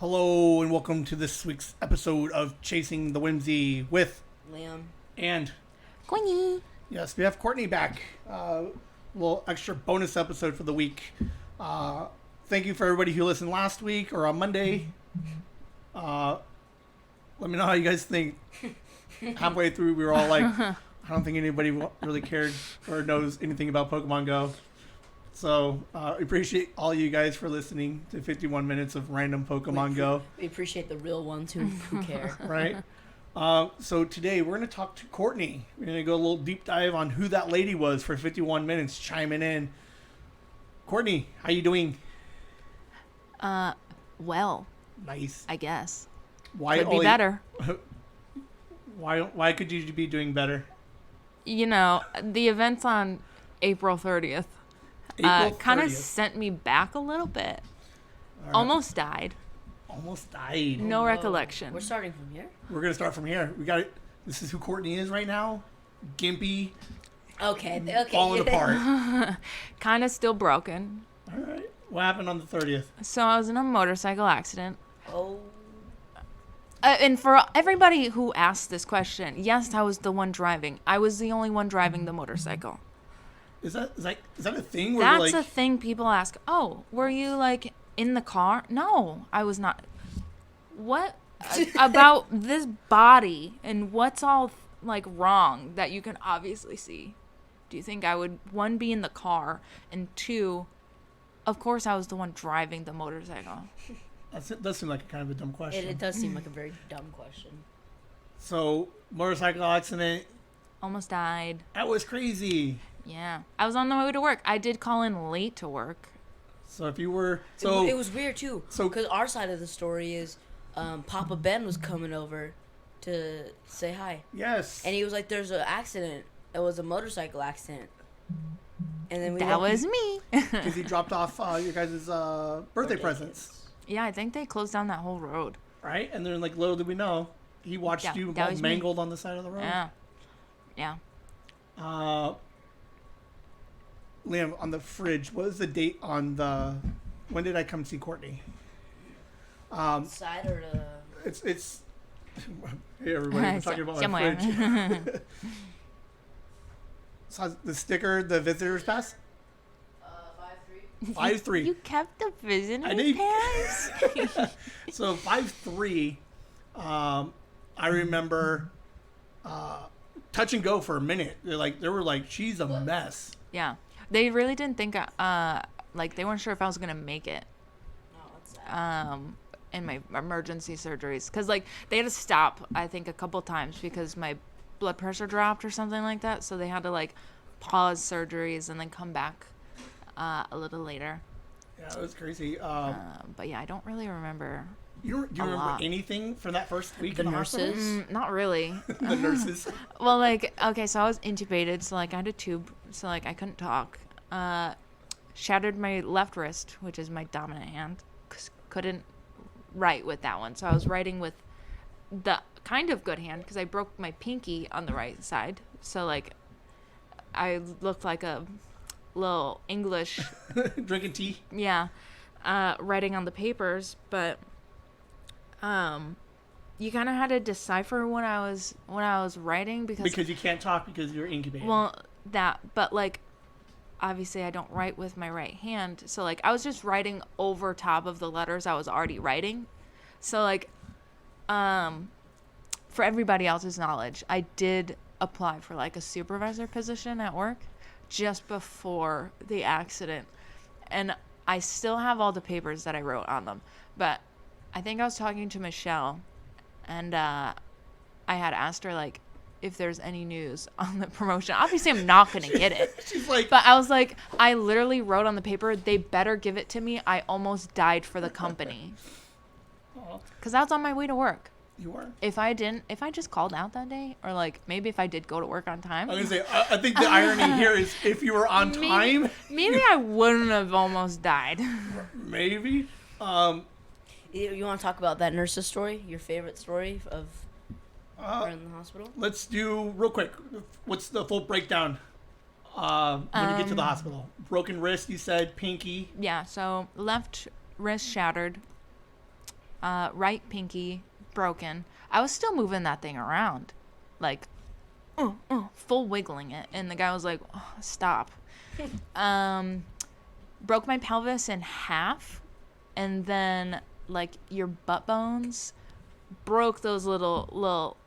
Hello and welcome to this week's episode of Chasing the Whimsy with Liam and Courtney. yes, we have Courtney back. Little extra bonus episode for the week. Thank you for everybody who listened last week or on Monday. Let me know how you guys think. Halfway through, we were all like, I don't think anybody really cared or knows anything about Pokemon Go. So, we appreciate all you guys for listening to 51 minutes of random Pokemon Go. We appreciate the real ones who care. Right? So today we're going to talk to Courtney. We're going to go a little deep dive on who that lady was for 51 minutes, chiming in. Courtney, how you doing? Well, Nice. I guess. Why Could be better. Why could you be doing better? You know, the events on April 30th April kind of 30th. sent me back a little bit. All right. Almost died. Almost died. No recollection. We're starting from here? We're going to start from here. We got it. This is who Courtney is right now. Gimpy, Okay. falling apart. Kind of still broken. All right. What happened on the 30th? So I was in a motorcycle accident. Oh. And for everybody who asked this question, yes, I was the one driving. I was the only one driving the motorcycle. Is that a thing? Where That's like, a thing people ask. Oh, were you like in the car? No, I was not. What about this body and what's all like wrong that you can obviously see? Do you think I would, one, be in the car, and two, of course I was the one driving the motorcycle. that does seem like a kind of a dumb question. It does seem like a very dumb question. So, motorcycle accident. Almost died. That was crazy. Yeah. I was on the way to work. I did call in late to work. So if you were It was weird too. So- Because our side of the story is Papa Ben was coming over to say hi. yes, And he was like, there's an accident. It was a motorcycle accident. And then That was me. because he dropped off your guys' birthday presents, Yeah, I think they closed down that whole road. right? And then like little did we know, he watched Yeah, you that all was me. mangled on the side of the road. Yeah. Yeah. Liam, on the fridge, what is the date on the? When did I come see Courtney? Side or the... It's. Hey everybody, we're talking about my Somewhere. fridge. So the sticker, the visitors pass. 5-3. 5-3. You kept the visitor I did. pass? So 5-3, I remember touch and go for a minute. They were like, she's a mess. Yeah. They really didn't think, like, they weren't sure if I was going to make it No, what's that? in my emergency surgeries. Because, like, they had to stop, I think, a couple times because my blood pressure dropped or something like that. So they had to, like, pause surgeries and then come back a little later. Yeah, it was crazy. But, yeah, I don't really remember. Do you remember lot. anything from that first week The in the nurses? hospital? Not really. The nurses. Well, like, okay, so I was intubated, so, like, I had a tube, so, like, I couldn't talk. Shattered my left wrist, which is my dominant hand. Couldn't write with that one, so I was writing with the kind of good hand, because I broke my pinky on the right side. So, like, I looked like a little English, Drinking tea. yeah, writing on the papers, but... you kind of had to decipher when I was writing Because you can't talk because you're incubated. well, but like obviously I don't write with my right hand, so like I was just writing over top of the letters I was already writing. So like for everybody else's knowledge, I did apply for like a supervisor position at work just before the accident, and I still have all the papers that I wrote on them. But I think I was talking to Michelle, and I had asked her, like, if there's any news on the promotion. Obviously, I'm not going to get it. She's like, But I was like, I literally wrote on the paper, they better give it to me. I almost died for the company. Because I was on my way to work. you were. If I just called out that day, or, like, maybe if I did go to work on time. I was going to say, I think the irony here is if you were on time, Maybe I wouldn't have almost died. maybe. You want to talk about that nurse's story? Your favorite story of her in the hospital? Let's do real quick. What's the full breakdown when you get to the hospital? Broken wrist, you said, pinky. Yeah, so left wrist shattered. right pinky broken. I was still moving that thing around, like, full wiggling it, and the guy was like, oh, "Stop." Broke my pelvis in half, and then like your butt bones, broke those little,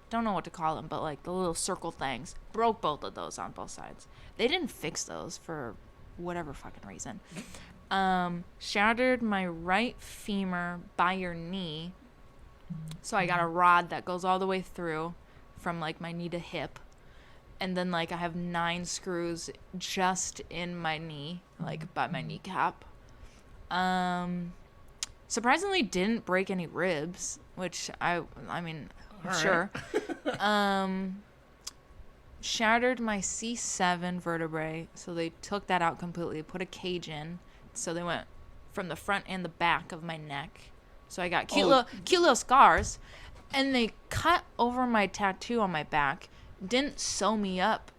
don't know what to call them, but like the little circle things. Broke both of those on both sides. They didn't fix those for whatever fucking reason. Shattered my right femur by your knee. So I got a rod that goes all the way through from like my knee to hip. And then like I have 9 screws just in my knee, like by my kneecap. Surprisingly didn't break any ribs, which I mean, all sure. Shattered my C7 vertebrae, so they took that out completely, put a cage in, so they went from the front and the back of my neck. So I got cute little scars, and they cut over my tattoo on my back, didn't sew me up,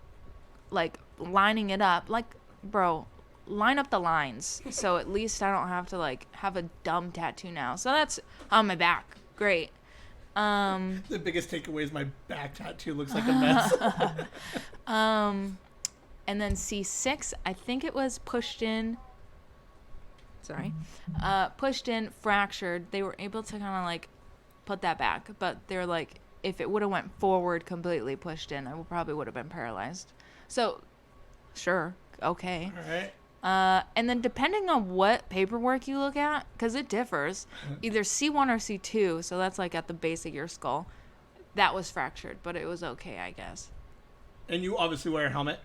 like lining it up, like, bro, line up the lines, so at least I don't have to like have a dumb tattoo now. So that's on my back. Great. The biggest takeaway is my back tattoo looks like a mess. And then C6, I think it was pushed in, fractured. They were able to kind of like put that back, but they're like, if it would have went forward completely pushed in, I probably would have been paralyzed. So, sure, okay. All right. And then depending on what paperwork you look at, because it differs, either C1 or C2, so that's like at the base of your skull, that was fractured, but it was okay, I guess. And you obviously wear a helmet.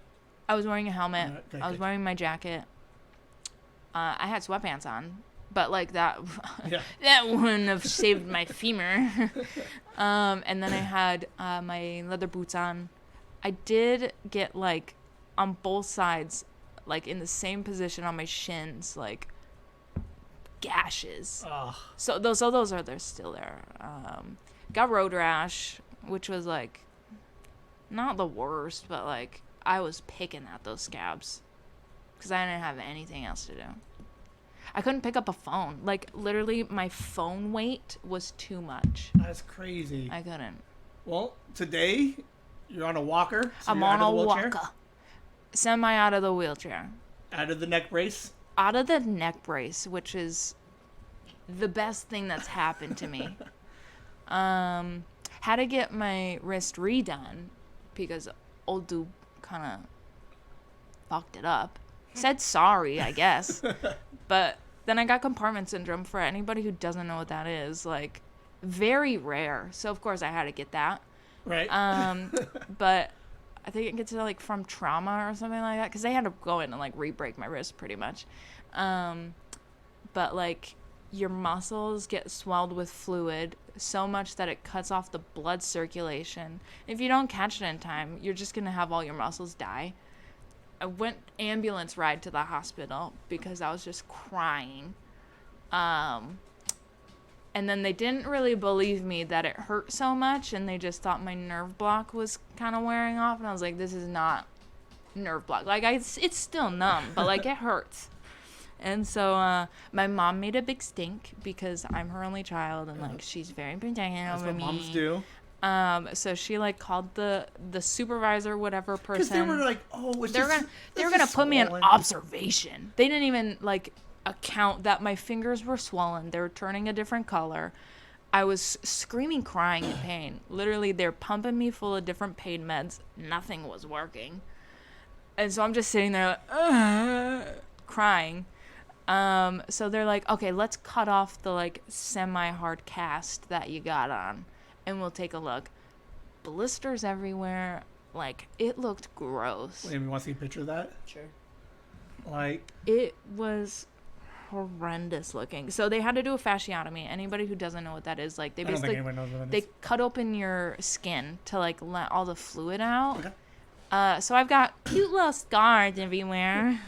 I was wearing a helmet. Okay, I was wearing my jacket. I had sweatpants on, but like that, that wouldn't have saved my femur. And then I had my leather boots on. I did get like on both sides, like in the same position on my shins, like gashes. Ugh. So they're still there. Got road rash, which was like not the worst, but like I was picking at those scabs because I didn't have anything else to do. I couldn't pick up a phone. Like literally my phone weight was too much. That's crazy. I couldn't. Well, today you're on a walker. So I'm you're on out of a the wheelchair, walker. Semi out of the wheelchair. out of the neck brace. Out of the neck brace, which is the best thing that's happened to me. Had to get my wrist redone because old dude kind of fucked it up. Said sorry, I guess. But then I got compartment syndrome. For anybody who doesn't know what that is, like, very rare. So, of course, I had to get that. Right. But I think it gets like from trauma or something like that, because they had to go in and like re-break my wrist pretty much. But like your muscles get swelled with fluid so much that it cuts off the blood circulation. If you don't catch it in time, you're just gonna have all your muscles die. I went ambulance ride to the hospital because I was just crying. And then they didn't really believe me that it hurt so much, and they just thought my nerve block was kind of wearing off. And I was like, this is not nerve block. Like, it's still numb, but, like, it hurts. And so my mom made a big stink because I'm her only child, and, like, she's very protective over me. That's what moms do. So she, like, called the supervisor, whatever person. Because they were like, oh, it's they were gonna put me in observation. They didn't even, like, account that my fingers were swollen. They were turning a different color. I was screaming, crying in pain. Literally, they're pumping me full of different pain meds. Nothing was working. And so I'm just sitting there like, crying. So they're like, okay, let's cut off the like semi-hard cast that you got on, and we'll take a look. Blisters everywhere. Like, it looked gross. Wait, you want to see a picture of that? Sure. Like, it was horrendous looking. So they had to do a fasciotomy. Anybody who doesn't know what that is, like, they I don't think basically anyone knows what that they is. cut open your skin to like let all the fluid out. Okay. So I've got cute little scars everywhere.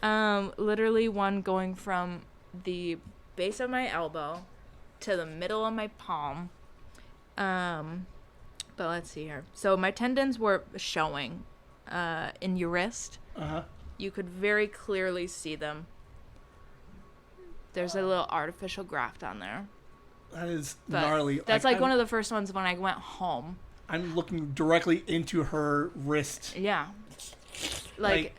Literally one going from the base of my elbow to the middle of my palm. But let's see here. So my tendons were showing in your wrist. Uh-huh. You could very clearly see them. There's a little artificial graft on there. That is But gnarly. that's like one of the first ones when I went home. I'm looking directly into her wrist. Yeah. Like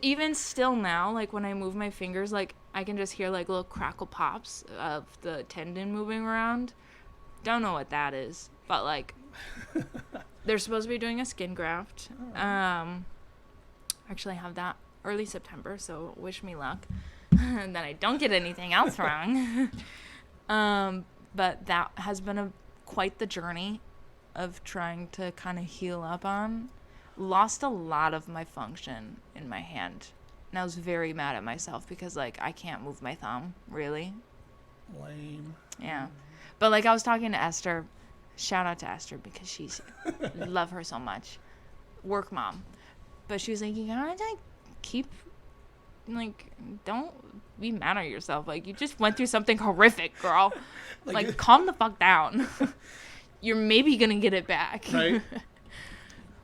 even still now, like when I move my fingers, like I can just hear like little crackle pops of the tendon moving around. Don't know what that is, but like they're supposed to be doing a skin graft. Actually have that early September, so wish me luck. And that I don't get anything else wrong. But that has been quite the journey of trying to kind of heal up on. Lost a lot of my function in my hand. And I was very mad at myself because, like, I can't move my thumb, really. Lame. Yeah. But, like, I was talking to Esther. Shout out to Esther because she's... love her so much. Work mom. But she was like, you gotta, like, keep... Like, don't be mad at yourself. Like, you just went through something horrific, girl. like calm the fuck down. You're maybe gonna get it back. Right?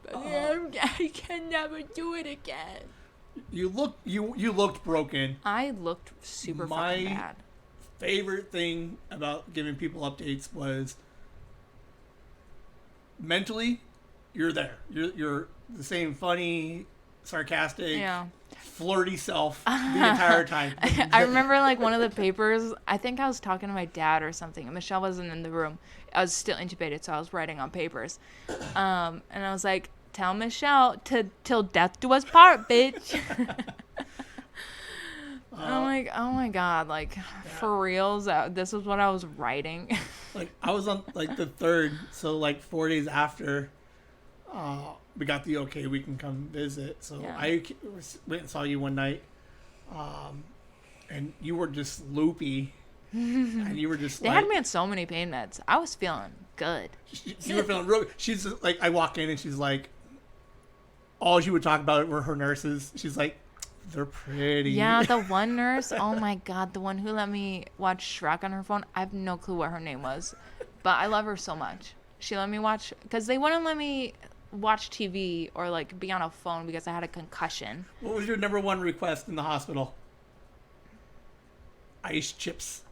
But I can never do it again. You looked broken. I looked super fucking bad. Favorite thing about giving people updates was mentally, you're there. You're the same funny, sarcastic, flirty self the entire time. I remember like one of the papers, I think I was talking to my dad or something, and Michelle wasn't in the room. I was still intubated, so I was writing on papers. And I was like, tell Michelle till death do us part, bitch. I'm like, oh my God, like, for reals, this is what I was writing. Like, I was on, like, the 3rd, so, like, 4 days after we got the okay, we can come visit. So I went and saw you one night, and you were just loopy, and you were just They had me on so many pain meds. I was feeling good. You were feeling real. She's like, I walk in and she's like, all she would talk about were her nurses. She's like, they're pretty. Yeah, the one nurse, oh my God, the one who let me watch Shrek on her phone. I have no clue what her name was, but I love her so much. She let me watch, because they wouldn't let me watch TV or like be on a phone because I had a concussion. What was your number one request in the hospital? Ice chips.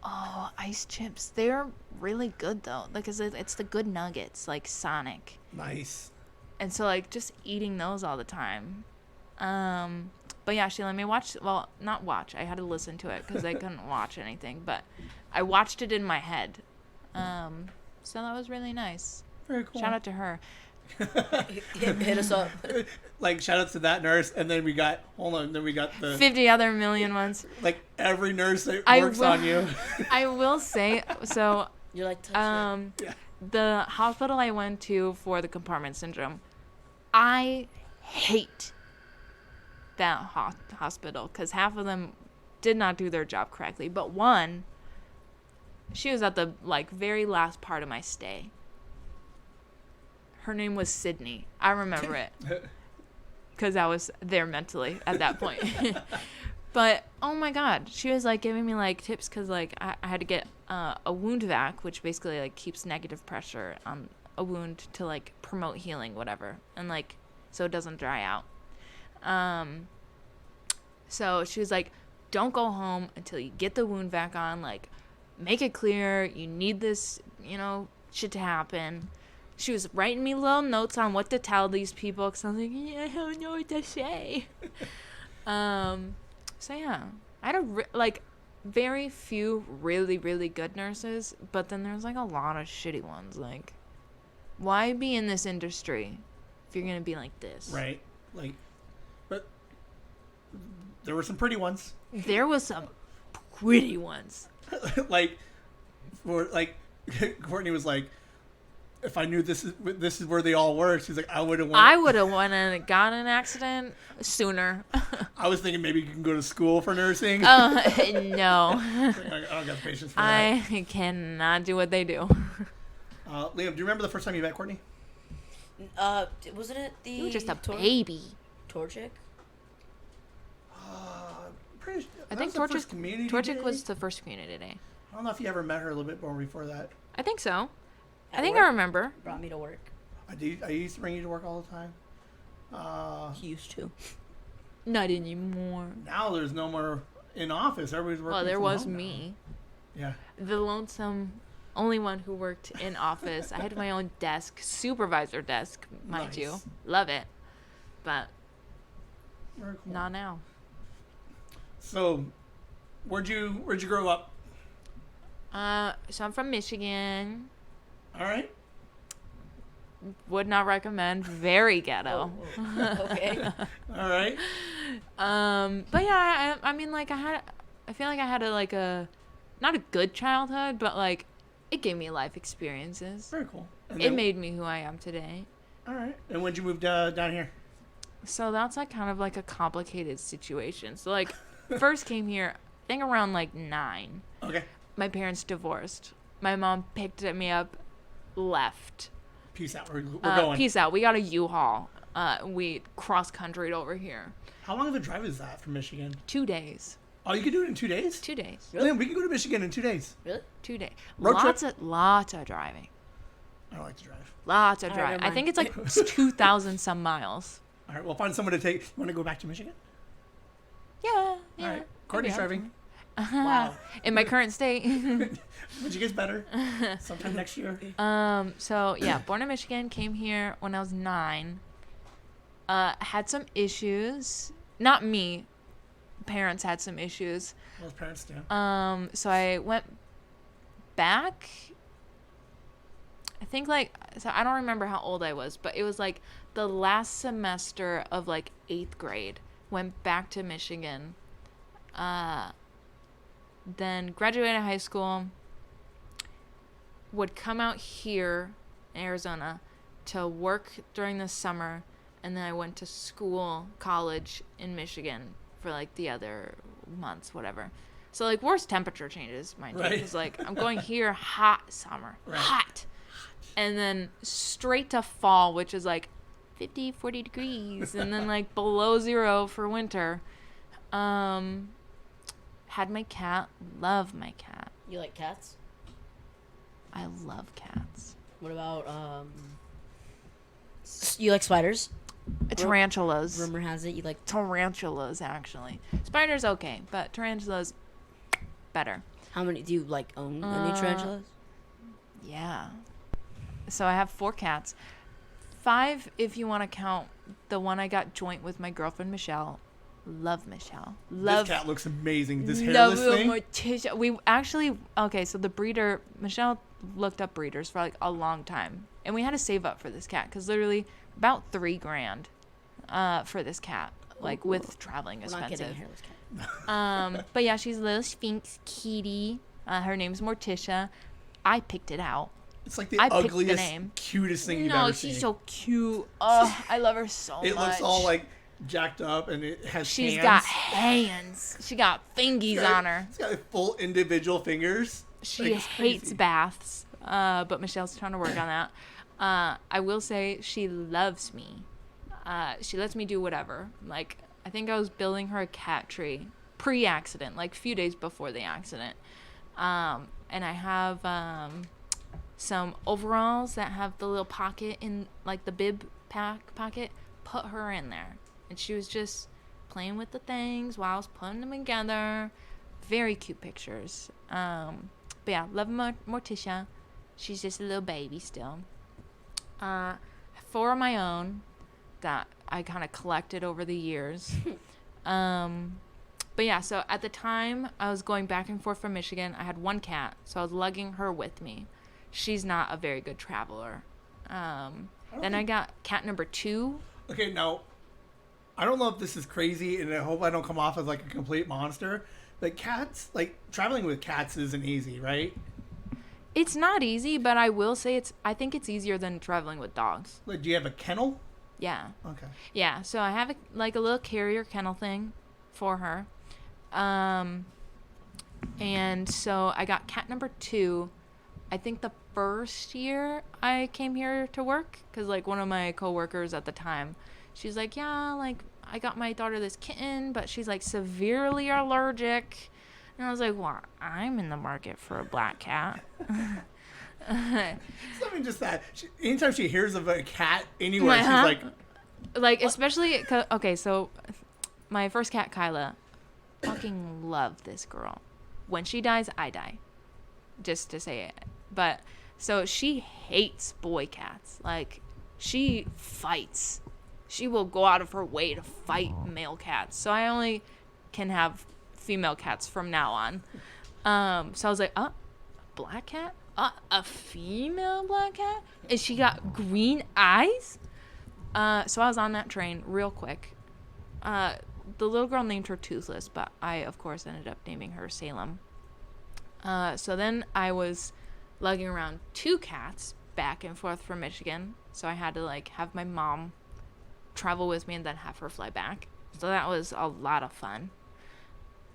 Oh, ice chips. They're really good though, because it's the good nuggets, like Sonic. Nice. And so like just eating those all the time. But yeah, she let me watch. Well, not watch. I had to listen to it because I couldn't watch anything. But I watched it in my head. So that was really nice. Very cool. Shout out to her. Hit us up. Like, shout out to that nurse, and then we got the 50 other million ones. like every nurse that works on you. I will say, so You're like, the hospital I went to for the compartment syndrome, I hate that hospital because half of them did not do their job correctly. But one, she was at the like very last part of my stay. Her name was Sydney. I remember it because I was there mentally at that point. But oh my God, she was like giving me like tips because like I had to get a wound vac, which basically like keeps negative pressure on a wound to like promote healing, whatever, and like so it doesn't dry out. So she was like, don't go home until you get the wound vac on, like make it clear you need this, shit to happen. She was writing me little notes on what to tell these people because I was like, yeah, I don't know what to say. So yeah, I had very few really, really good nurses, but then there's like a lot of shitty ones. Like, why be in this industry if you're going to be like this? Right. Like, but there were some pretty ones. There was some pretty ones. Courtney was like, if I knew this is where they all were, she's like, I would have went and got in an accident sooner. I was thinking maybe you can go to school for nursing. No. I don't got patience for that. I cannot do what they do. Liam, do you remember the first time you met Courtney? Wasn't it the... You were just a baby. Torchic? I think Torchic was the first community day. I don't know if you ever met her a little bit more before that. I think so. At I think work? I remember. Brought me to work. I used to bring you to work all the time. He used to. Not anymore. Now there's no more in office. Everybody's working. Well, there from was home me. now. Yeah. The lonesome only one who worked in office. I had my own desk, supervisor desk, mind Nice. you. Love it. But Very cool. not now. So, where'd you grow up? So I'm from Michigan. All right. Would not recommend. Very ghetto. Okay. All right. But yeah, I mean, like, I feel like I had not a good childhood, but like, it gave me life experiences. Very cool. And It then- made me who I am today. All right. And when'd you move down here? So that's like kind of like a complicated situation. So like, first came here, I think around like 9. Okay. My parents divorced. My mom picked me up, left. Peace out. We're going. Peace out. We got a U-Haul. We cross-countryed over here. How long of a drive is that from Michigan? 2 days. Oh, you can do it in 2 days? 2 days. Really? Man, we can go to Michigan in 2 days. Really? 2 days. Road trip? Lots of driving. I don't like to drive. Lots of All right, driving. never I think it's like 2,000 some miles. All right, we'll find someone to take. You want to go back to Michigan? Yeah. All right. Courtney's I'd be up driving. Wow. In my current state. When she gets better, sometime next year. So yeah, born in Michigan, came here when I was 9. Had some issues. Not me. Parents had some issues. Most parents do. So I went back. I think so I don't remember how old I was, but it was like the last semester of like 8th grade. Went back to Michigan. Then graduated high school. Would come out here in Arizona to work during the summer, and then I went to college in Michigan for like the other months, whatever. So like worse temperature changes, mind you. Right. Because like I'm going here hot summer, Right. hot, and then straight to fall, which is like 50, 40 degrees, and then like below 0 for winter. Had my cat, love my cat. You like cats? I love cats. What about you like spiders? Tarantulas. Rumor has it you like. Tarantulas, actually. Spiders, okay, but tarantulas, better. How many do you like own? Any tarantulas? Yeah. So I have 4 cats. 5 if you want to count the one I got joint with my girlfriend, Michelle. Love Michelle. Love. This cat looks amazing. This Love hairless thing. Morticia. We actually, okay, so the breeder, Michelle looked up breeders for like a long time. And we had to save up for this cat because literally about $3,000 for this cat. Like with traveling We're not getting a expensive. hairless cat. But yeah, she's a little Sphinx kitty. Her name's Morticia. I picked it out. It's like the I picked the ugliest, name. cutest thing you've No, ever she's seen. so cute. Oh, I love her so much. It looks all like jacked up, and it has She's hands. got hands. She got fingies on her. It's got full individual fingers. She Like, it's hates crazy. baths, but Michelle's trying to work on that. I will say she loves me. She lets me do whatever. Like, I think I was building her a cat tree pre-accident, like a few days before the accident. And I have some overalls that have the little pocket in, like the bib pocket. Put her in there. And she was just playing with the things while I was putting them together. Very cute pictures. But yeah, love Morticia. She's just a little baby still. 4 of my own that I kind of collected over the years. But yeah, so at the time I was going back and forth from Michigan, I had 1 cat, so I was lugging her with me. She's not a very good traveler. Then I got cat number 2. Okay, now, I don't know if this is crazy, and I hope I don't come off as like a complete monster, but cats, like, traveling with cats isn't easy, right? It's not easy, but I will say I think it's easier than traveling with dogs. Like, do you have a kennel? Yeah. Okay. Yeah, so I have a little carrier kennel thing for her. And so I got cat number 2. I think the first year I came here to work, because like one of my coworkers at the time, she's like, yeah, like I got my daughter this kitten, but she's like severely allergic. And I was like, well, I'm in the market for a black cat. It's not even just that. Anytime she hears of a cat anywhere, Uh-huh. she's like, Like, especially, okay, so my first cat, Kyla, fucking love this girl. When she dies, I die. Just to say it. But so she hates boy cats. Like, she fights. She will go out of her way to fight male cats. So I only can have female cats from now on. So I was like, black cat? A female black cat? And she got green eyes? So I was on that train real quick. The little girl named her Toothless, but I, of course, ended up naming her Salem. So then I was lugging around 2 cats back and forth from Michigan. So I had to, like, have my mom travel with me and then have her fly back. So that was a lot of fun.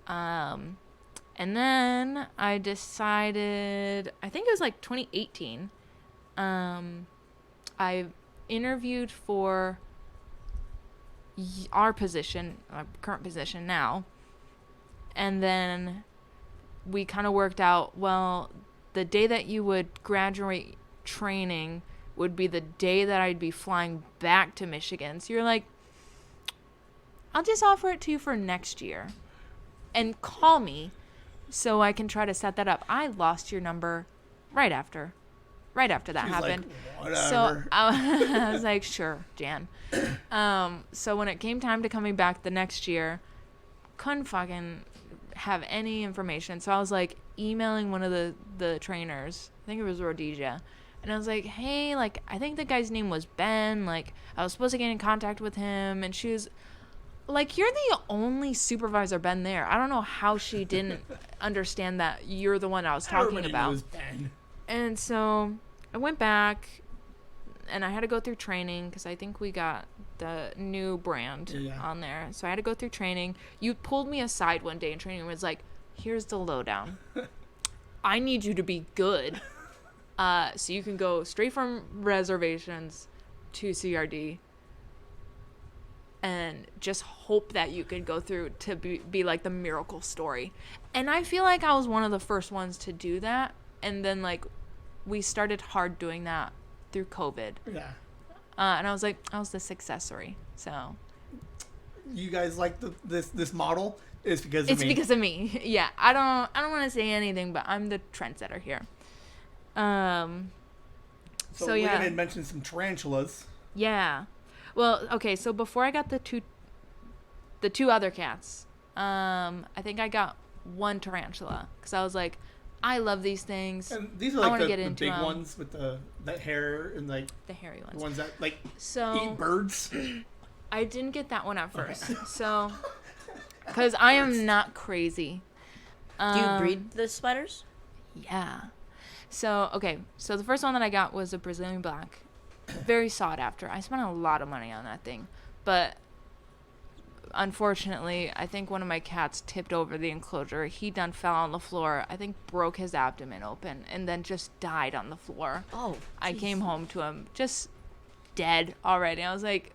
And then I decided, I think it was like 2018, I interviewed for our position, our current position now. And then we kind of worked out, well, the day that you would graduate training would be the day that I'd be flying back to Michigan. So you're like, I'll just offer it to you for next year and call me so I can try to set that up. I lost your number right after that happened. Like, so I was like, sure, Jan. So when it came time to coming back the next year, couldn't fucking have any information. So I was like emailing one of the trainers. I think it was Rhodesia. And I was like, hey, like, I think the guy's name was Ben. Like, I was supposed to get in contact with him. And she was like, you're the only supervisor Ben there. I don't know how she didn't understand that you're the one I was talking Everybody about. knows Ben. And so I went back and I had to go through training because I think we got the new brand on there. So I had to go through training. You pulled me aside one day in training and was like, here's the lowdown. I need you to be good so you can go straight from reservations to CRD and just hope that you could go through to be like the miracle story. And I feel like I was one of the first ones to do that. And then, like, we started hard doing that through COVID. Yeah. And I was like, I was the successory. So You guys like this model? It's because of me. It's because of me. Yeah. I don't want to say anything, but I'm the trendsetter here. So yeah. we're going to mention some tarantulas. Yeah. Well, okay, so before I got the two other cats, I think I got one tarantula because I was like, I love these things. And these are like the big them. ones with that hair and like The hairy ones. the ones that like So eat birds. I didn't get that one at first. So because I am not crazy. Do you breed the spiders? Yeah. So, okay. So the first one that I got was a Brazilian black. Very sought after. I spent a lot of money on that thing. But unfortunately, I think one of my cats tipped over the enclosure. He done fell on the floor. I think broke his abdomen open and then just died on the floor. Oh, I came home to him just dead already. I was like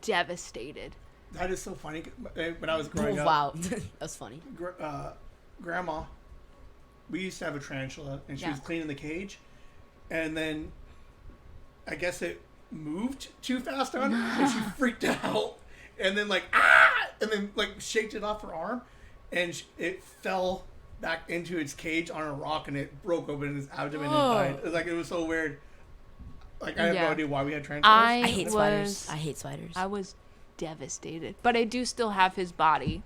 devastated. That is so funny. When I was growing up, wow. That's funny. Grandma, we used to have a tarantula, and she was cleaning the cage, and then I guess it moved too fast on her, and she freaked out, and then and then shaked it off her arm, and it fell back into its cage on a rock, and it broke open its abdomen and died. It was so weird. Like, I have no idea why we had tarantulas. I hate spiders. I hate spiders. I was devastated, but I do still have his body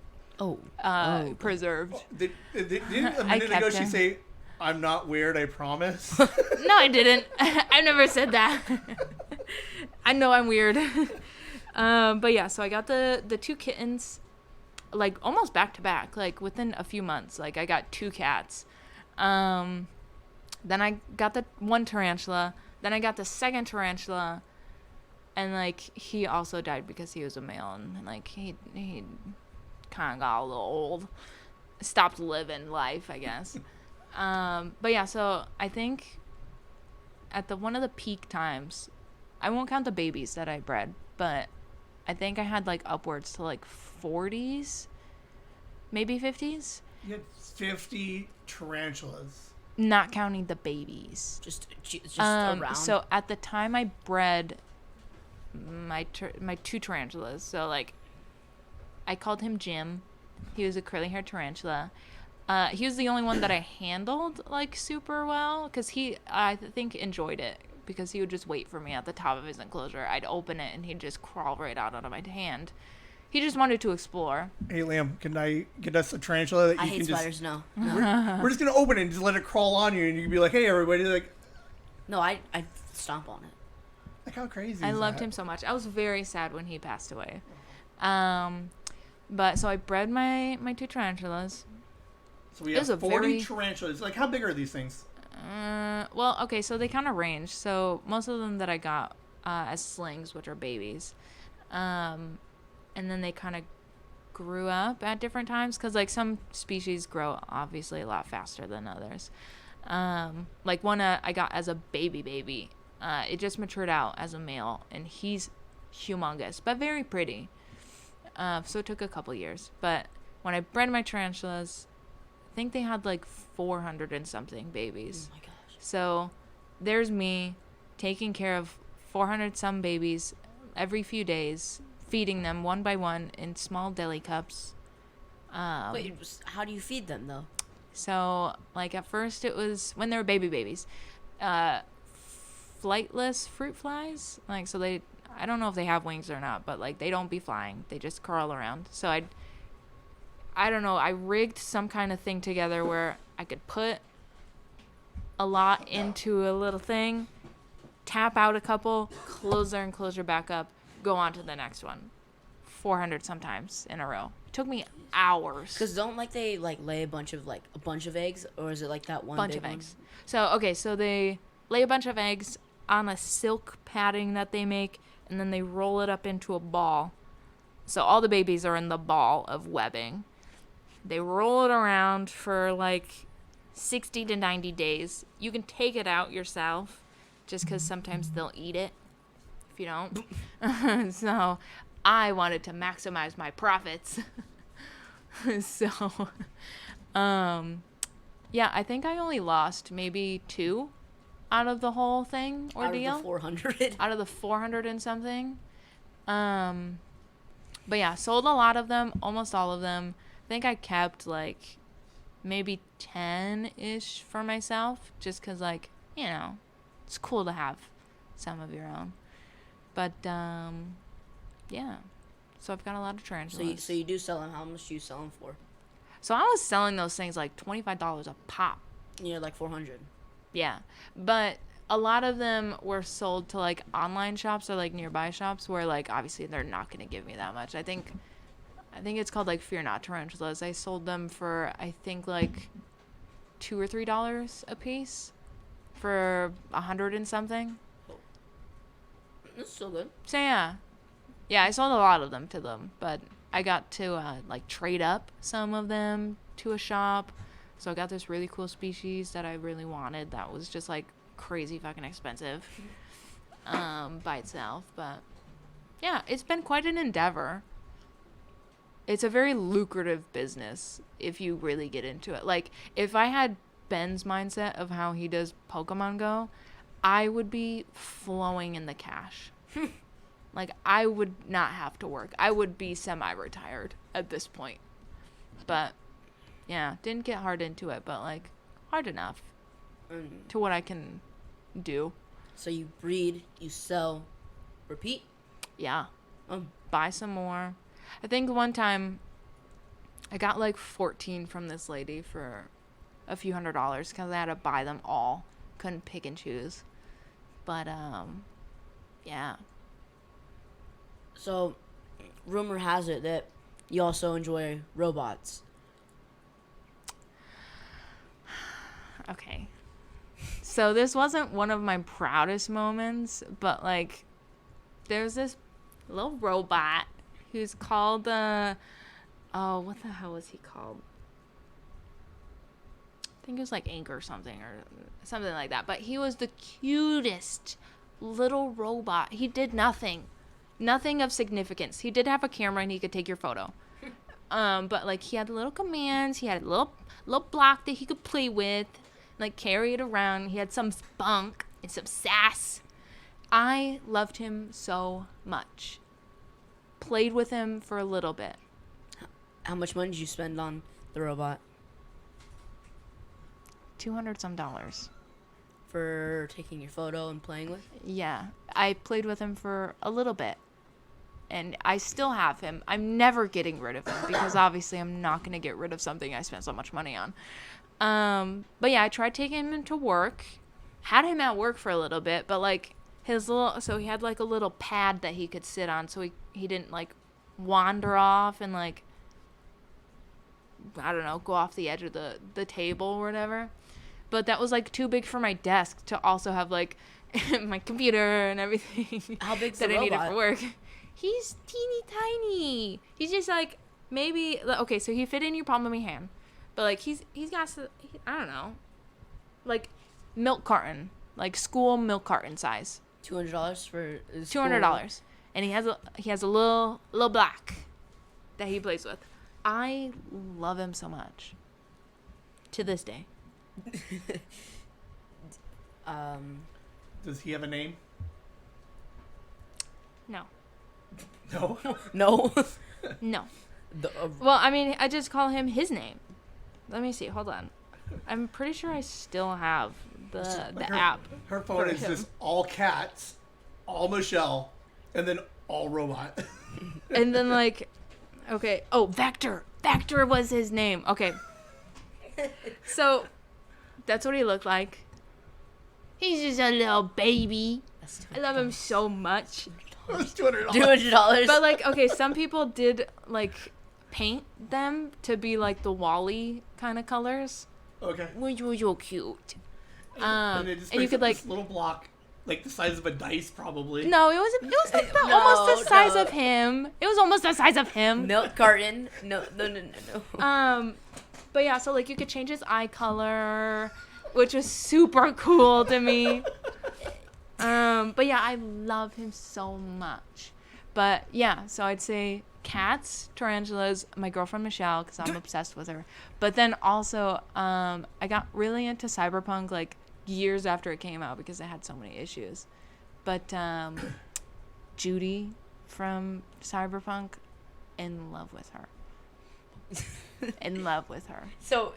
preserved. Didn't a minute ago she say, "I'm not weird, I promise"? No, I didn't. I never said that. I know I'm weird. But yeah, so I got the two kittens, like almost back to back, like within a few months. Like I got 2 cats. Then I got the one tarantula. Then I got the second tarantula, and like he also died because he was a male, and like he kind of got a little old, stopped living life, I guess. But yeah, so I think at one of the peak times, I won't count the babies that I bred, but I think I had like upwards to like 40s, maybe 50s. You had 50 tarantulas. Not counting the babies. Just around. So at the time I bred my 2 tarantulas. So like I called him Jim. He was a curly haired tarantula. He was the only one that I handled like super well because I think, enjoyed it because he would just wait for me at the top of his enclosure. I'd open it and he'd just crawl right out of my hand. He just wanted to explore. Hey, Liam, can I get us a tarantula that you I can hate just... spiders. No. We're just going to open it and just let it crawl on you, and you can be like, hey, everybody. Like, No, I stomp on it. like how crazy I is loved that? him so much. I was very sad when he passed away. But so I bred my 2 tarantulas. So we It was have a 40 very- tarantulas. Like, how big are these things? Well, okay, so they kind of range. So most of them that I got as slings, which are babies, and then they kind of grew up at different times because like some species grow obviously a lot faster than others. Like one I got as a baby. It just matured out as a male, and he's humongous but very pretty. So it took a couple years. But when I bred my tarantulas, I think they had like 400 and something babies. Oh my gosh. So there's me taking care of 400 some babies every few days, feeding them one by one in small deli cups. Wait, how do you feed them though? So like at first it was when they were babies, flightless fruit flies. Like so I don't know if they have wings or not, but like they don't be flying. They just curl around. So I don't know, I rigged some kind of thing together where I could put a lot into a little thing, tap out a couple, close their enclosure back up, go on to the next one. 400 sometimes in a row. It took me hours. Because don't like they like lay a bunch of eggs, or is it like that one Bunch big of one? eggs. So they lay a bunch of eggs on a silk padding that they make, and then they roll it up into a ball. So all the babies are in the ball of webbing. They roll it around for like 60 to 90 days. You can take it out yourself just because sometimes they'll eat it if you don't. So I wanted to maximize my profits. So, yeah, I think I only lost maybe 2 out of the whole thing ordeal. Out of the 400. Out of the 400 and something. But yeah, sold a lot of them, almost all of them. I think I kept like maybe 10-ish for myself just because like, you know, it's cool to have some of your own. But yeah, so I've got a lot of tarantulas. So you do sell them. How much do you sell them for? So I was selling those things like $25 a pop. Yeah, like 400. Yeah, but a lot of them were sold to like online shops or like nearby shops where like obviously they're not going to give me that much. I think it's called like Fear Not Tarantulas. I sold them for I think like $2 or $3 a piece for 100 and something. That's still good. So yeah, I sold a lot of them to them, but I got to like trade up some of them to a shop. So I got this really cool species that I really wanted that was just like crazy fucking expensive by itself. But yeah, it's been quite an endeavor. It's a very lucrative business if you really get into it. Like if I had Ben's mindset of how he does Pokemon Go, I would be flowing in the cash. Like I would not have to work. I would be semi-retired at this point. But yeah, didn't get hard into it, but like hard enough to what I can do. So you breed, you sell, repeat. Yeah. Buy some more. I think one time I got like 14 from this lady for a few $100s because I had to buy them all. Couldn't pick and choose. But yeah. So, rumor has it that you also enjoy robots. Okay. So this wasn't one of my proudest moments, but like there's this little robot who's called what the hell was he called? I think it was like Ink or something like that. But he was the cutest little robot. He did nothing of significance. He did have a camera and he could take your photo. But like he had little commands. He had a little block that he could play with, like carry it around. He had some spunk and some sass. I loved him so much. Played with him for a little bit. How much money did you spend on the robot? $200 some. For taking your photo and playing with? Yeah. I played with him for a little bit. And I still have him. I'm never getting rid of him because obviously I'm not going to get rid of something I spent so much money on. But yeah, I tried taking him into work. Had him at work for a little bit, but like so he had like a little pad that he could sit on so he didn't like wander off and like, I don't know, go off the edge of the table or whatever. But that was like too big for my desk to also have like my computer and everything. How big's that the I needed robot? for work. He's teeny tiny. He's just like maybe okay. So he fit in your palm of my hand, but like he's got I don't know, like milk carton, like school milk carton size. $200 for $200, and he has a little black that he plays with. I love him so much. To this day. Does he have a name? No. No. No. No. Well, I mean, I just call him his name. Let me see. Hold on. I'm pretty sure I still have the app. Her phone for is him. just all cats, all Michelle, and then all robot. And then like, okay. Oh, Vector. Vector was his name. Okay. So, that's what he looked like. He's just a little baby. I love him so much. It was $200. $200. But like, okay, some people did like paint them to be like the Wall-E kind of colors, Okay. which was so cute. And it just and you makes could up like this little block, like the size of a dice, probably. no, it was like No, almost the size no. of him. It was almost the size of him. Milk carton. No. But yeah, so like you could change his eye color, which was super cool to me. But yeah, I love him so much. But yeah, so I'd say cats, tarantulas, my girlfriend Michelle, because I'm obsessed with her. But then also, I got really into Cyberpunk like years after it came out because it had so many issues. But Judy from Cyberpunk, in love with her. In love with her. So,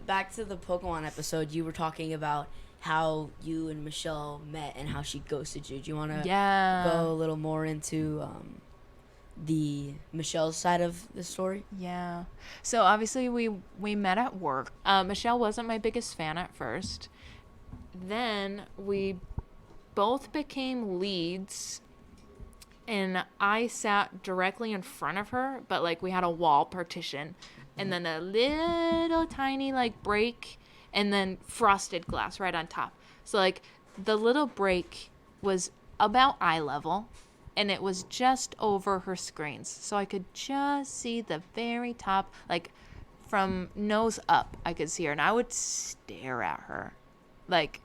back to the Pokemon episode, you were talking about how you and Michelle met and how she ghosted you. Do you want to go a little more into the Michelle's side of the story? Yeah. So obviously we met at work. Michelle wasn't my biggest fan at first. Then we both became leads, and I sat directly in front of her, but like we had a wall partition, and then a little tiny like break, and then frosted glass right on top. So like the little break was about eye level, and it was just over her screens. So I could just see the very top, like from nose up, I could see her, and I would stare at her. Like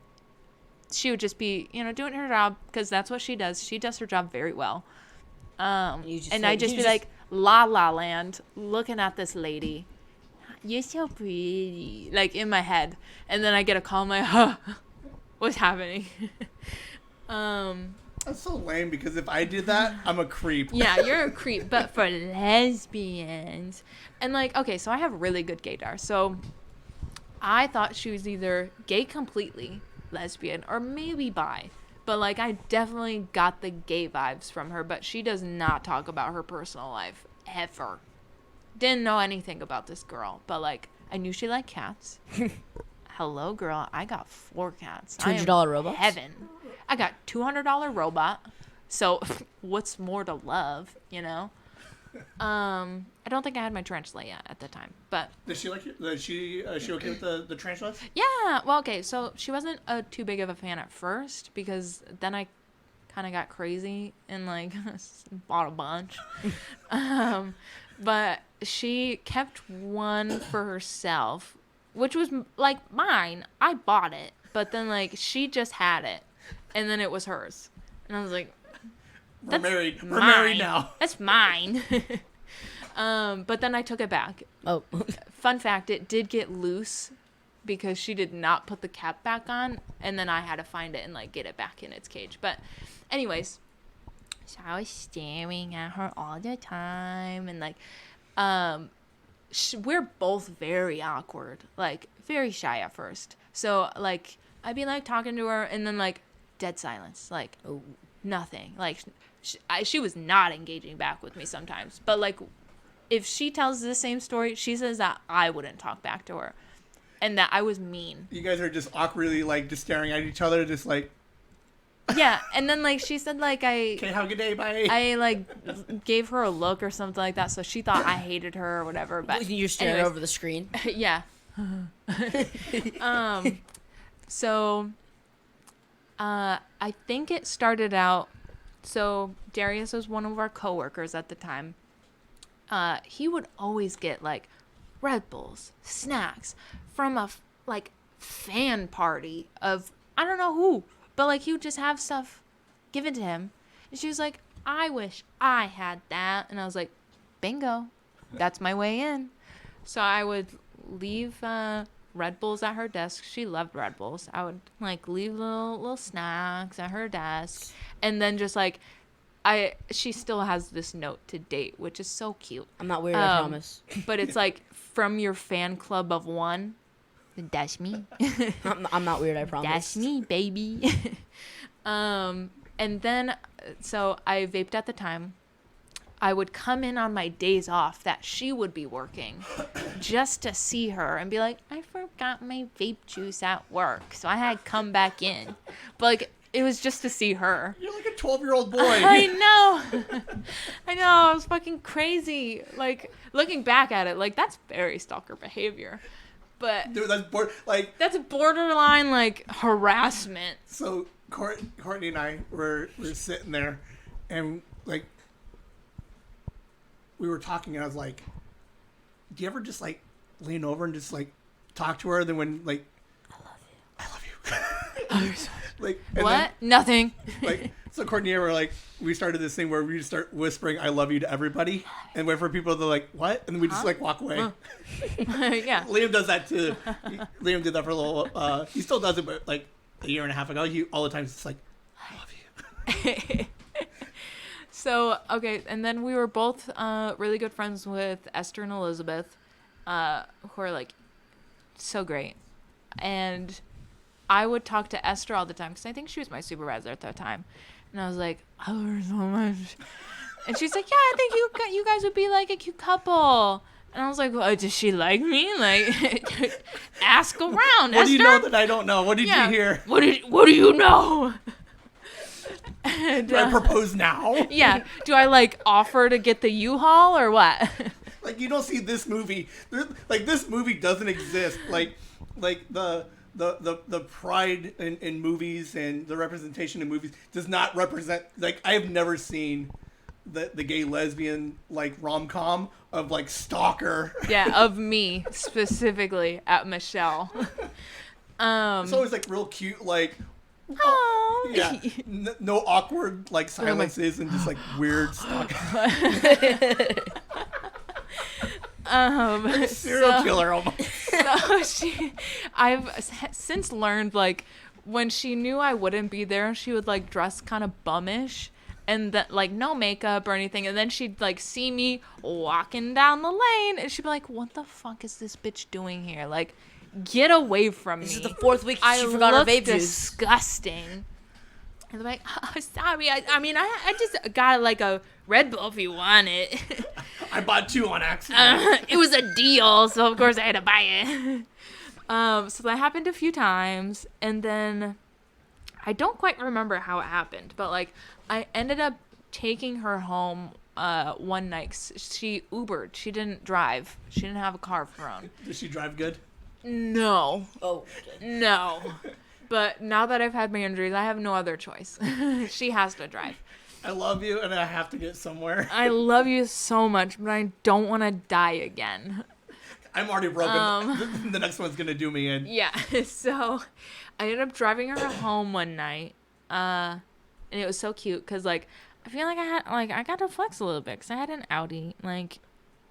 she would just be, doing her job, because that's what she does. She does her job very well. And I'd just be like, La La Land, looking at this lady. You're so pretty. Like, in my head. And then I get a call, I'm like, what's happening? That's so lame, because if I did that, I'm a creep. Yeah, you're a creep, but for lesbians. And, like, okay, so I have really good gaydar. So I thought she was either gay completely, lesbian, or maybe bi. But, like, I definitely got the gay vibes from her, but she does not talk about her personal life, ever. Didn't know anything about this girl, but, like, I knew she liked cats. Hello, girl, I got 4 cats. $200 robots? Heaven. I got $200 robot, so what's more to love, I don't think I had my tarantula yet at the time, but Does she like it? Is she okay with the tarantulas? yeah, well, okay, so she wasn't too big of a fan at first, because then I kind of got crazy and like bought a bunch. But she kept one for herself, which was like mine. I bought it, but then like she just had it, and then it was hers, and I was like, We're married. We're mine. married now. That's mine. But then I took it back. Oh. Fun fact, it did get loose because she did not put the cap back on, and then I had to find it and like get it back in its cage. But anyways, so I was staring at her all the time, and like we're both very awkward, like very shy at first. So, like, I'd be, like, talking to her, and then, like, dead silence. Like, Oh. nothing. Like, she was not engaging back with me sometimes. But, like, if she tells the same story, she says that I wouldn't talk back to her. And that I was mean. You guys are just awkwardly, like, just staring at each other, just like... Yeah, and then, like, she said, like, Okay, have a good day, bye. I, like, gave her a look or something like that, so she thought I hated her or whatever. But You're staring anyways, over the screen. yeah. So, I think it started out, so Darius was one of our coworkers at the time. He would always get, like, Red Bulls, snacks, from a, like, fan party of, I don't know who. But, like, he would just have stuff given to him. And she was like, I wish I had that. And I was like, bingo. That's my way in. So I would leave Red Bulls at her desk. She loved Red Bulls. I would, like, leave little snacks at her desk. And then just, like, she still has this note to date, which is so cute. I'm not weird, I promise. But it's, like, from your fan club of one. That's me. I'm not weird, I promise. That's me, baby. And then, so I vaped at the time. I would come in on my days off that she would be working just to see her and be like, I forgot my vape juice at work. So I had to come back in. But, like, it was just to see her. You're like a 12-year-old boy. I know. I know. It was fucking crazy. Like, looking back at it, like, that's very stalker behavior. But Dude, that's borderline, like, harassment. So Courtney and I were sitting there, and, like, we were talking, and I was like, do you ever just, like, lean over and just, like, talk to her? And then when, like, I love you. Like, and What? then, Nothing. like, so Courtney and I were like, we started this thing where we just start whispering "I love you" to everybody, and wait for people to like, "What?" and then we just like walk away. Yeah. Liam does that too. Liam did that for a little. He still does it, but like a year and a half ago, he all the time just like, "I love you." So, okay, and then we were both really good friends with Esther and Elizabeth, who are like so great, and I would talk to Esther all the time because I think she was my supervisor at that time. And I was like, I love her so much. And she's like, yeah, I think you guys would be like a cute couple. And I was like, well, does she like me? Like, ask around, What Esther. do you know that I don't know? What did you hear? What do you know? And, Do I propose now? yeah. Do I like offer to get the U-Haul or what? Like, you don't see this movie. Like, this movie doesn't exist. Like the pride in movies and the representation in movies does not represent, like, I have never seen the gay lesbian like rom-com of like stalker. Yeah, of me specifically at Michelle. It's always like real cute, like, Oh yeah, no awkward like silences and just like weird stalker. Serial killer almost. So I've since learned, like, when she knew I wouldn't be there, she would like dress kind of bummish and that, like, no makeup or anything, and then she'd like see me walking down the lane and she'd be like, what the fuck is this bitch doing here? Like, get away from me. This is the fourth week I she forgot her look vape juice. Disgusting. And they're like, oh, sorry. I mean, I just got like a Red Bull if you want it. I bought 2 on accident. It was a deal, so of course I had to buy it. So that happened a few times, and then I don't quite remember how it happened, but like I ended up taking her home one night. She Ubered. She didn't drive. She didn't have a car of her own. Does she drive good? No. Oh, okay. No. But now that I've had my injuries, I have no other choice. She has to drive. I love you, and I have to get somewhere. I love you so much, but I don't want to die again. I'm already broken. The next one's gonna do me in. Yeah. So I ended up driving her home one night, and it was so cute because like I feel like I got to flex a little bit because I had an Audi. Like,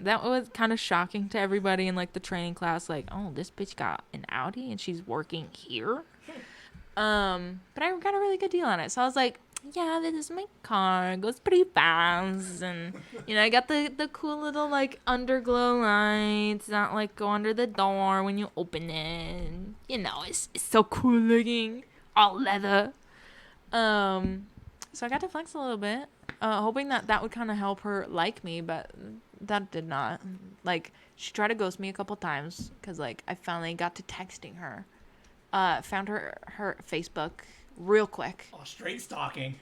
that was kind of shocking to everybody in like the training class. Like, oh, this bitch got an Audi and she's working here. But I got a really good deal on it. So I was like, yeah, this is my car. It goes pretty fast. And, I got the cool little, like, underglow lights that, like, go under the door when you open it. And, it's so cool looking. All leather. So I got to flex a little bit. Hoping that would kind of help her like me, but that did not. Like, she tried to ghost me a couple times because, like, I finally got to texting her. Found her Facebook real quick. Oh, straight stalking.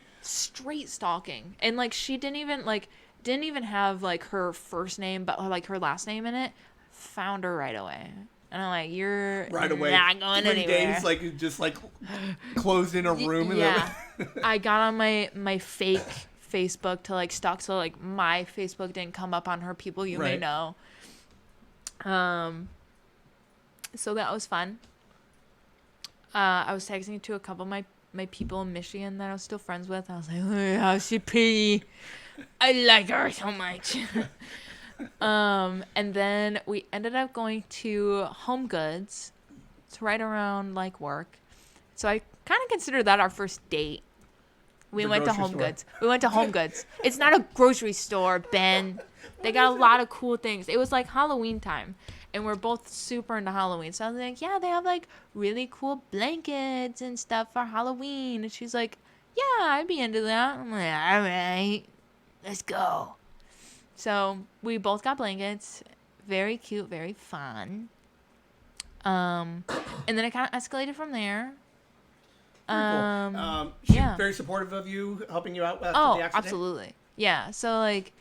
And, like, she didn't even have, like, her first name, but, like, her last name in it. Found her right away. And I'm like, you're right away. Not going 3 anywhere. days, like, just, like, closed in a room. Yeah. I got on my fake Facebook to, like, stalk, so, like, my Facebook didn't come up on her people you may know. So that was fun. I was texting to a couple of my people in Michigan that I was still friends with. I was like, oh, how's she pretty? I like her so much. And then we ended up going to Home Goods. It's right around, like, work. So I kind of consider that our first date. We went to Home Goods. It's not a grocery store, Ben. They got a lot of cool things. It was, like, Halloween time. And we're both super into Halloween. So I was like, yeah, they have, like, really cool blankets and stuff for Halloween. And she's like, yeah, I'd be into that. I'm like, all right, let's go. So we both got blankets. Very cute, very fun. And then it kind of escalated from there. Cool. She's yeah. very supportive of you, helping you out after the accident? Absolutely. Yeah. So, like,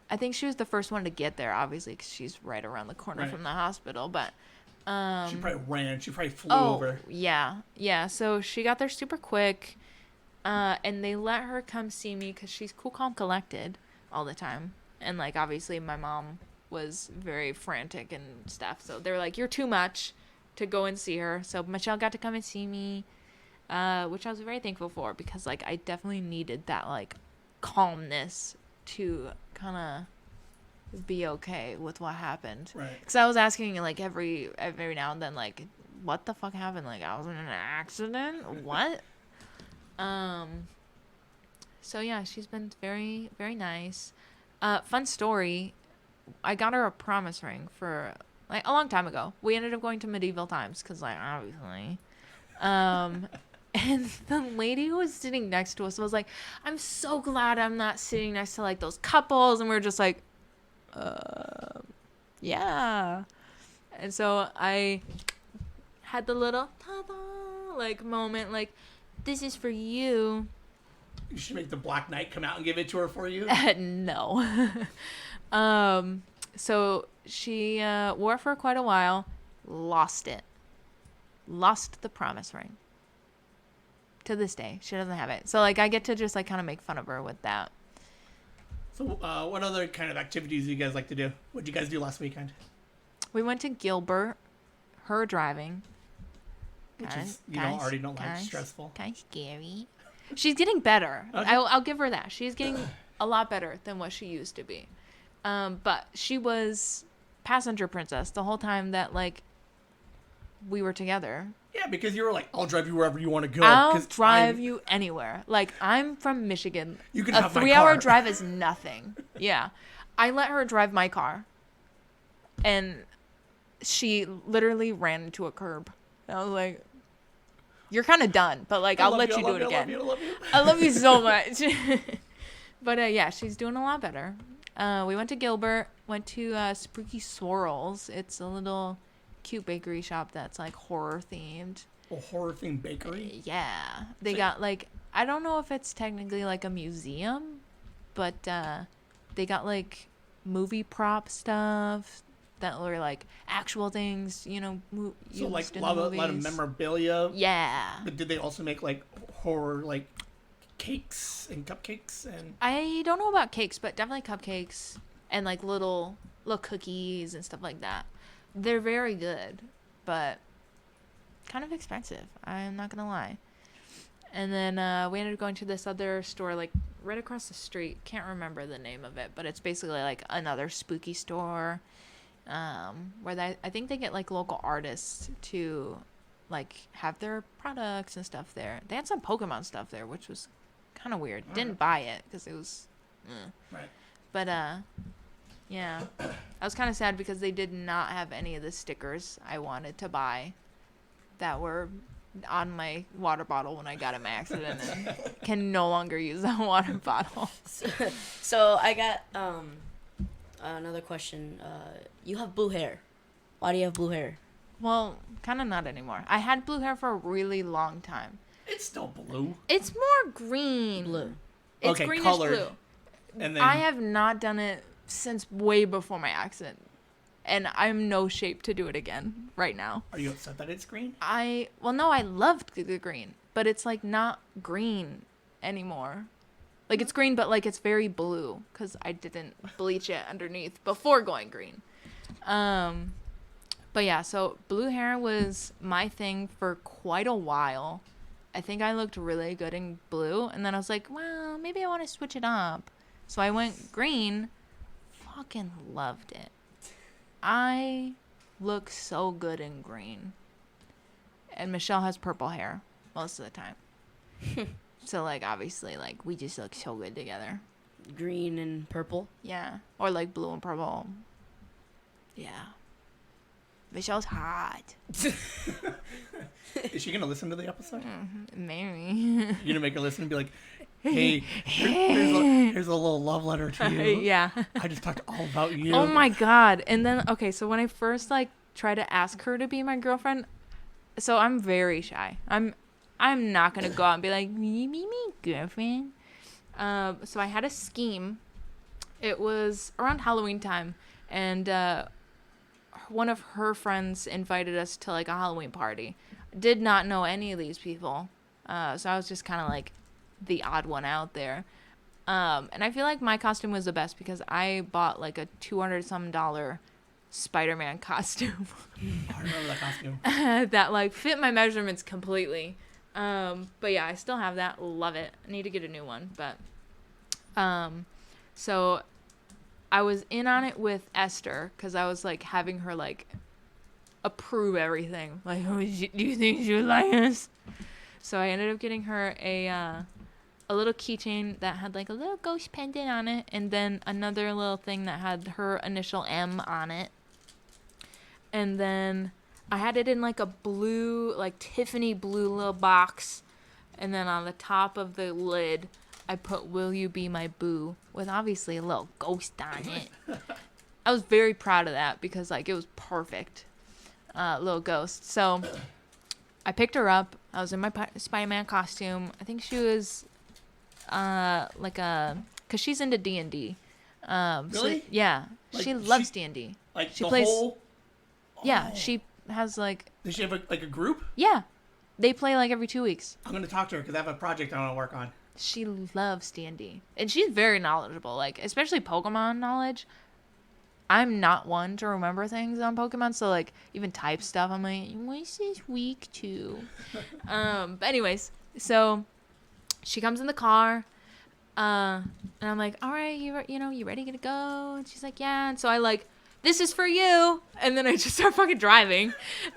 I think she was the first one to get there, obviously, because she's right around the corner from the hospital. But she probably ran. She probably flew over. Yeah. So she got there super quick, and they let her come see me because she's cool, calm, collected all the time. And, like, obviously my mom was very frantic and stuff. So they were like, you're too much to go and see her. So Michelle got to come and see me, which I was very thankful for because, like, I definitely needed that, like, calmness to kind of be okay with what happened. Right. Because I was asking, like, every now and then, like, what the fuck happened? Like, I was in an accident? What? So, yeah, she's been very, very nice. Fun story. I got her a promise ring for, like, a long time ago. We ended up going to medieval times because, like, obviously. And the lady who was sitting next to us was like, I'm so glad I'm not sitting next to, like, those couples. And we were just like, yeah. And so I had the little ta-da, like, moment, like, this is for you. You should make the Black Knight come out and give it to her for you. No. So she wore it for quite a while, lost it. Lost the promise ring. To this day, she doesn't have it. So, like, I get to just, like, kind of make fun of her with that. So, what other kind of activities do you guys like to do? What did you guys do last weekend? We went to Gilbert, her driving. Which is, already don't like stressful. Kind of scary. She's getting better. Okay. I'll give her that. She's getting a lot better than what she used to be. But she was passenger princess the whole time that, like, we were together. Yeah, because you were like, I'll drive you wherever you want to go. I'll drive you anywhere. Like, I'm from Michigan. You can have my car. A 3-hour drive is nothing. Yeah. I let her drive my car. And she literally ran into a curb. And I was like, you're kind of done. But, like, I'll let you do it again. I love you so much. But, yeah, she's doing a lot better. We went to Gilbert. Went to Spooky Swirls. It's a little cute bakery shop that's, like, horror themed. A horror themed bakery? Yeah. They got, like, I don't know if it's technically, like, a museum, but they got, like, movie prop stuff that were, like, actual things, so, like, a lot of memorabilia. Yeah. But did they also make, like, horror, like, cakes and cupcakes? And I don't know about cakes, but definitely cupcakes and, like, little cookies and stuff like that. They're very good, but kind of expensive. I'm not going to lie. And then we ended up going to this other store, like, right across the street. Can't remember the name of it, but it's basically, like, another spooky store where I think they get, like, local artists to like have their products and stuff there. They had some Pokemon stuff there, which was kind of weird. Didn't buy it because it was Right. But yeah, I was kind of sad because they did not have any of the stickers I wanted to buy that were on my water bottle when I got in my accident and can no longer use that water bottle. So I got another question. You have blue hair. Why do you have blue hair? Well, kind of not anymore. I had blue hair for a really long time. It's still blue. It's more green. Blue. It's Okay, greenish colored. blue. And then I have not done it since way before my accident. And I'm no shape to do it again right now. Are you upset that it's green? Well, no, I loved the green, but it's like not green anymore. Like it's green, but like it's very blue because I didn't bleach it underneath before going green. But yeah, so blue hair was my thing for quite a while. I think I looked really good in blue, and then I was like, well, maybe I want to switch it up. So I went green. Fucking loved it. I look so good in green. And Michelle has purple hair most of the time. So, like, obviously, like, we just look so good together. Green and purple. Yeah. Or, like, blue and purple. Yeah. Michelle's hot. Is she going to listen to the episode? Maybe. You're going to make her listen and be like, hey, here's a little love letter to you. Yeah. I just talked all about you. Oh my God. And then, okay, so when I first, like, tried to ask her to be my girlfriend, so I'm very shy. I'm not going to go out and be like, me, girlfriend. So I had a scheme. It was around Halloween time, and one of her friends invited us to, like, a Halloween party. Did not know any of these people. So I was just kind of, like, the odd one out there. And I feel like my costume was the best because I bought, like, a $200-some Spider-Man costume. I remember that costume. that, like, fit my measurements completely. But yeah, I still have that. Love it. I need to get a new one. But so I was in on it with Esther because I was, like, having her, like, approve everything. Like, oh, do you think she would like us? So I ended up getting her a little keychain that had, like, a little ghost pendant on it, and then another little thing that had her initial M on it. And then I had it in, like, a blue, like, Tiffany blue little box. And then on the top of the lid, I put, "Will you be my boo?" with obviously a little ghost on it. I was very proud of that because, like, it was perfect. Little ghost. So I picked her up. I was in my Spider-Man costume. I think she was like because she's into D&D. Really? So, yeah. Like, she loves D&D. Like she the plays, whole... Yeah, Oh. she has, like... Does she have, a group? Yeah. They play, like, every 2 weeks. I'm going to talk to her because I have a project I want to work on. She loves D&D. And she's very knowledgeable. Like, especially Pokemon knowledge. I'm not one to remember things on Pokemon, so, like, even type stuff, I'm like, what's this week to? But anyways, so she comes in the car, and I'm like, all right, you ready to go? And she's like, yeah. And so I, like, this is for you. And then I just start fucking driving.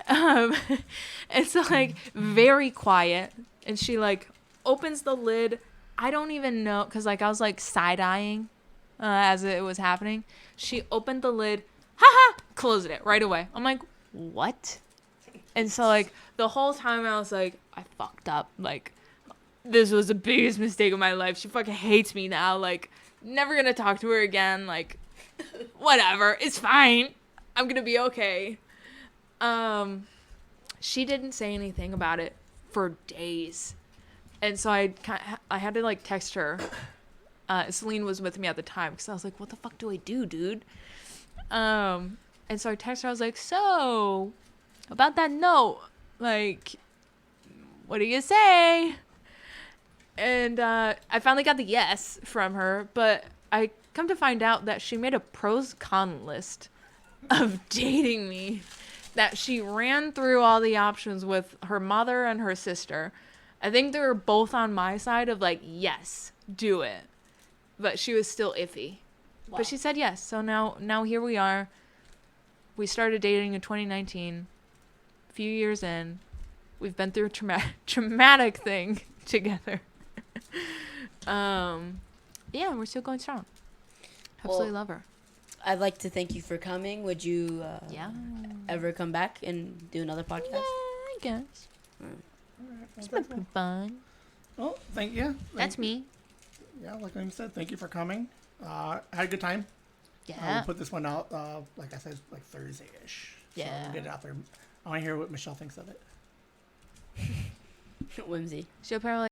And so, like, very quiet. And she, like, opens the lid. I don't even know, because, like, I was, like, side-eyeing as it was happening. She opened the lid, closed it right away. I'm like, what? And so, like, the whole time I was like, I fucked up. Like, this was the biggest mistake of my life. She fucking hates me now. Like, never gonna talk to her again. Like, whatever. It's fine. I'm gonna be okay. She didn't say anything about it for days. And so I had to, like, text her. Celine was with me at the time because I was like, what the fuck do I do, dude? And so I texted her. I was like, so, about that note, like, what do you say? And I finally got the yes from her, but I come to find out that she made a pros con list of dating me, that she ran through all the options with her mother and her sister. I think they were both on my side of, like, yes, do it. But she was still iffy. Wow. But she said yes. So now here we are. We started dating in 2019. A few years in. we've been through a traumatic thing together. Yeah, we're still going strong. Absolutely love her. I'd like to thank you for coming. Would you ever come back and do another podcast? Yeah, I guess. It's been pretty fun. Well, thank you. That's me. Yeah, like I said, thank you for coming. Had a good time. Yeah. We'll put this one out, like I said, like Thursday-ish. So Yeah. we'll get it out there. I want to hear what Michelle thinks of it. Whimsy. She'll probably